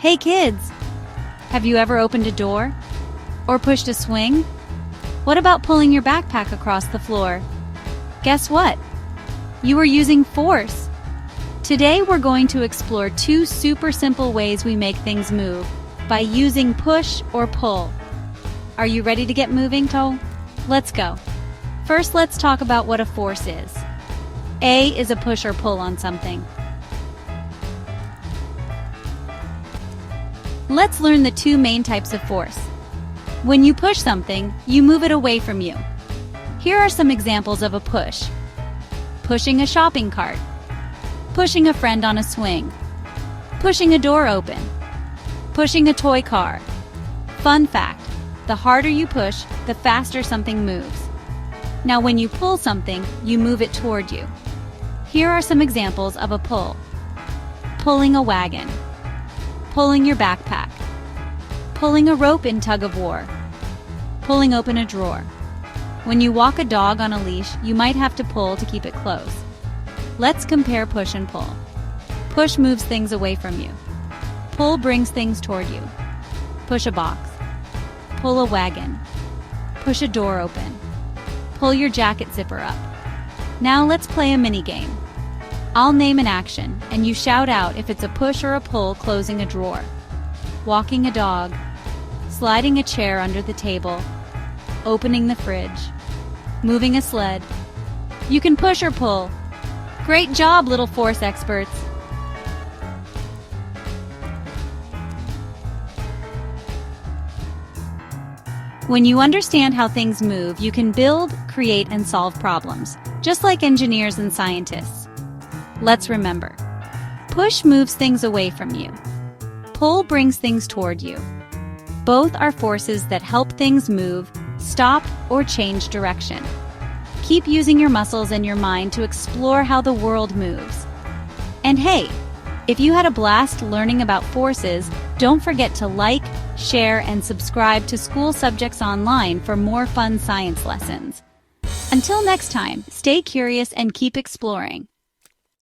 Hey kids! Have you ever opened a door? Or pushed a swing? What about pulling your backpack across the floor? Guess what? You were using force. Today we're going to explore two super simple ways we make things move by using push or pull. Are you ready to get moving, Toe? Let's go. First, let's talk about what a force is. A is a push or pull on something. Let's learn the two main types of force. When you push something, you move it away from you. Here are some examples of a push. Pushing a shopping cart. Pushing a friend on a swing. Pushing a door open. Pushing a toy car. Fun fact, the harder you push, the faster something moves. Now when you pull something, you move it toward you. Here are some examples of a pull. Pulling a wagon. Pulling your backpack. Pulling a rope in tug of war. Pulling open a drawer. When you walk a dog on a leash, you might have to pull to keep it close. Let's compare push and pull. Push moves things away from you. Pull brings things toward you. Push a box. Pull a wagon. Push a door open. Pull your jacket zipper up. Now let's play a mini game. I'll name an action, and you shout out if it's a push or a pull. Closing a drawer, walking a dog, sliding a chair under the table, opening the fridge, moving a sled. You can push or pull. Great job, little force experts! When you understand how things move, you can build, create, and solve problems, just like engineers and scientists. Let's remember, push moves things away from you. Pull brings things toward you. Both are forces that help things move, stop, or change direction. Keep using your muscles and your mind to explore how the world moves. And hey, if you had a blast learning about forces, don't forget to like, share, and subscribe to School Subjects Online for more fun science lessons. Until next time, stay curious and keep exploring.